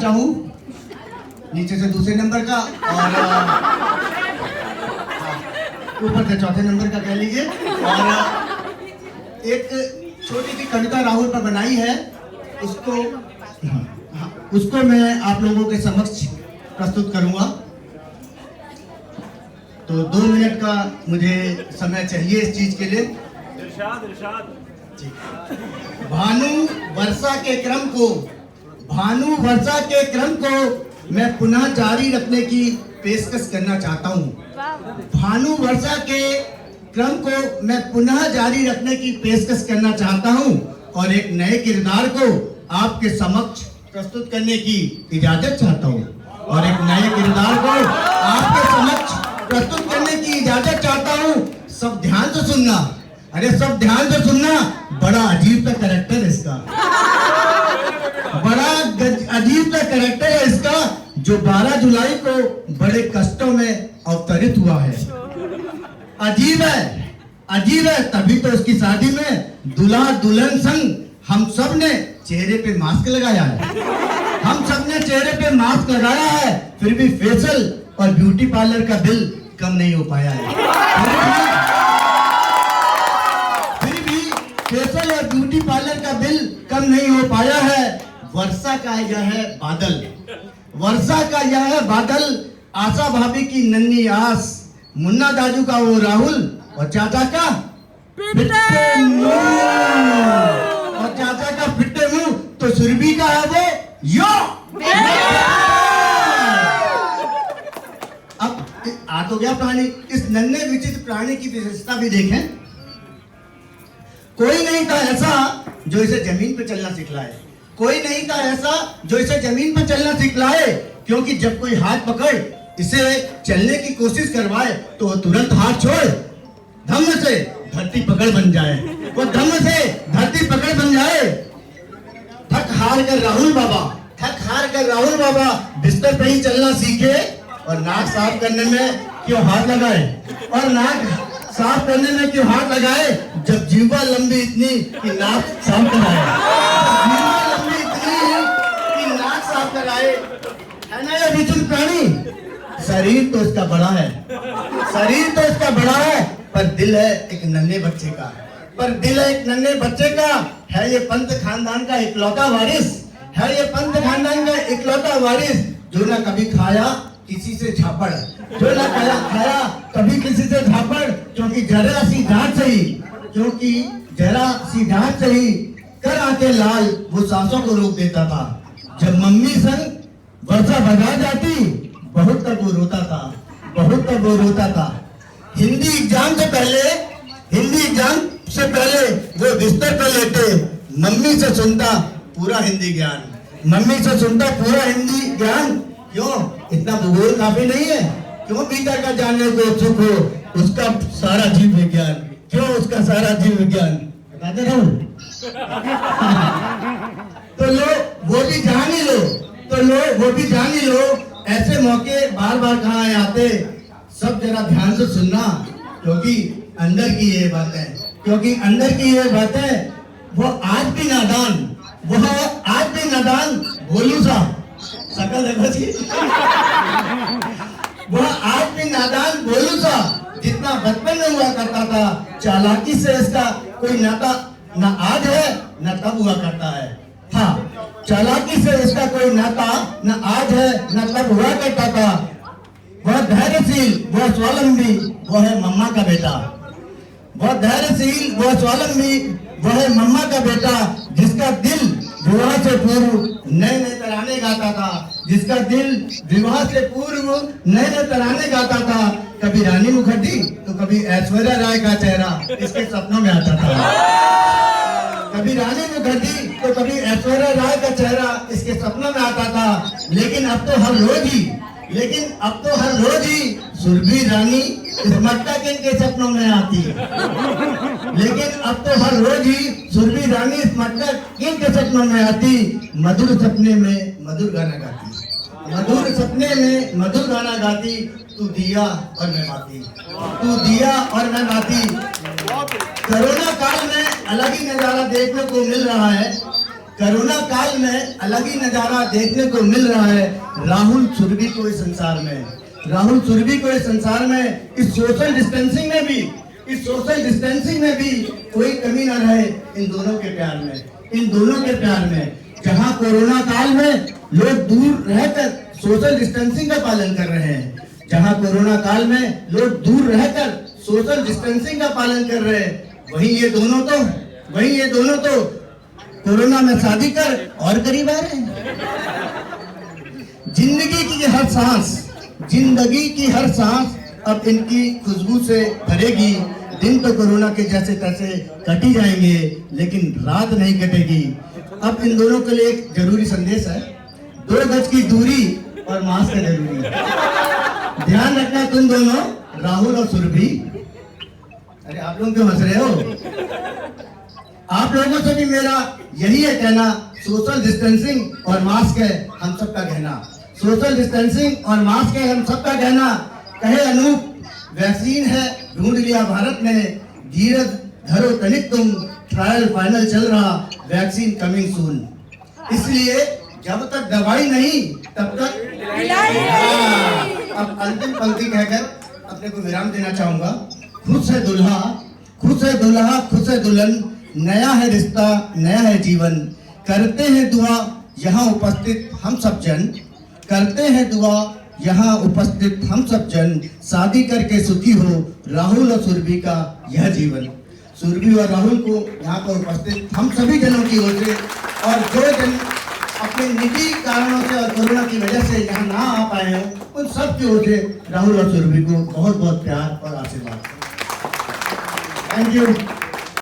चाहूँ नीचे से दूसरे नंबर का और ऊपर से चौथे नंबर का कह लीजिए। और एक छोटी सी कविता राहुल पर बनाई है, उसको मैं आप लोगों के समक्ष प्रस्तुत करूंगा। तो 2 मिनट का मुझे समय चाहिए इस चीज के लिए। इरशाद भानु वर्षा के क्रम को मैं पुनः जारी रखने की पेशकश करना चाहता हूँ। भानु वर्षा के क्रम को मैं पुनः जारी रखने की पेशकश करना चाहता हूँ और एक नए किरदार को आपके समक्ष प्रस्तुत करने की इजाजत चाहता हूँ। और एक नए किरदार को आपके समक्ष प्रस्तुत करने की इजाजत चाहता हूँ। सब ध्यान से सुनना, अरे सब ध्यान से सुनना। बड़ा अजीब सा कैरेक्टर है इसका, बड़ा अजीब सा कैरेक्टर है इसका, जो 12 जुलाई को बड़े कष्टों में अवतरित हुआ है। अजीब है। तभी तो उसकी शादी में दूल्हा दुल्हन संग हम सब ने चेहरे पे मास्क लगाया है। फिर भी फेशियल और ब्यूटी पार्लर का बिल कम नहीं हो पाया है। फिर भी फेशियल और ब्यूटी पार्लर का बिल कम नहीं हो पाया है। वर्षा का यह है बादल, आशा भाभी की नन्ही आस, मुन्ना दाजू का वो राहुल और चाचा का फिट्टे मुंह, तो सुरभि का है वो यो। अब आ तो गया प्राणी। इस नन्हे विचित्र प्राणी की विशेषता भी देखें। कोई नहीं था ऐसा जो इसे जमीन पर चलना सिखलाए, क्योंकि जब कोई हाथ पकड़ इसे चलने की कोशिश करवाए तो वो तुरंत हाथ छोड़ धम्म से धरती पकड़ बन जाए। थक हार कर राहुल बाबा बिस्तर पे ही चलना सीखे और नाक साफ करने में क्यों हाथ लगाए, जब जीवा लंबी इतनी कि नाक साफ कराए। है ना ये विचित्र प्राणी। शरीर तो इसका बड़ा है, पर दिल है एक नन्हे बच्चे का। है ये पंत खानदान का इकलौता वारिस, जो ना कभी खाया किसी से झापड़, क्योंकि जरा सी डांट सही कर आके लाल वो सांसों को रोक देता था। जब मम्मी संग वर्षा भगा जाती बहुत तब वो रोता था। हिंदी एग्जाम से पहले वो बिस्तर पर लेटे मम्मी से सुनता पूरा हिंदी ज्ञान। क्यों इतना भूगोल काफी नहीं है? क्यों भीतर का जानने को उत्सुक हो उसका सारा जीव विज्ञान बताते रहूं। तो लो वो भी जान ही लो। ऐसे मौके बार बार कहाँ आते, सब जरा ध्यान से सुनना, क्योंकि अंदर की ये बातें वो आज भी नादान भोलू सा सकल देखो जी। वह आज भी नादान भोलू सा जितना बचपन में हुआ करता था। चालाकी से इसका कोई नाता न आज है न तब हुआ करता है। हाँ, चालाकी से इसका कोई नाता न आज है न तब हुआ करता था। वह धैर्यशील, वह स्वावलंबी, वह है मम्मा का बेटा। जिसका दिल विवाह से पूर्व नए तराने गाता था। कभी रानी मुखर्जी तो कभी ऐश्वर्या राय का चेहरा इसके सपनों में आता था। लेकिन अब तो हर रोज ही सुरभि रानी इस मटका किंग के सपनों में आती है। मधुर सपने में मधुर गाना गाती। तू दिया और मैं बाती। कोरोना काल में अलग ही नजारा देखने को मिल रहा है। कोरोना काल में अलग ही नजारा देखने को मिल रहा है राहुल सुरभि को इस संसार में। राहुल सुरभि को इस संसार में इस सोशल डिस्टेंसिंग में भी कोई कमी न रहे इन दोनों के प्यार में। जहां कोरोना काल में लोग दूर रहकर सोशल डिस्टेंसिंग का पालन कर रहे हैं, वहीं ये दोनों तो कोरोना में शादी कर और करीब आ रहे हैं। जिंदगी की हर सांस अब इनकी खुशबू से भरेगी। दिन तो कोरोना के जैसे तैसे कट ही जाएंगे, लेकिन रात नहीं कटेगी। अब इन दोनों के लिए एक जरूरी संदेश है, 2 गज की दूरी और मास्क है जरूरी। ध्यान रखना तुम दोनों, राहुल और सुरभि। अरे आप लोग क्यों हंस रहे हो? आप लोगों से भी मेरा यही है कहना, सोशल डिस्टेंसिंग और मास्क है हम सबका कहना। कहे अनूप, वैक्सीन है ढूंढ लिया भारत ने, धीरज धरो तनिक तुम, ट्रायल फाइनल चल रहा, वैक्सीन कमिंग सून। इसलिए जब तक दवाई नहीं तब तक अब अंतिम पंक्ति कहकर अपने को विराम देना चाहूंगा। खुश है दुल्हा, खुश है दुल्हन, नया है रिश्ता, नया है जीवन। करते हैं दुआ यहाँ उपस्थित हम सब जन, शादी करके सुखी हो राहुल और सुरभि का यह जीवन। सुरभि और राहुल को यहाँ पर उपस्थित हम सभी जनों की ओर से, और जो जन अपने निजी कारणों से और कोरोना की वजह से यहाँ ना आ पाए हो, उन सब की ओर से राहुल और सुरभि को बहुत बहुत प्यार और आशीर्वाद। Thank you.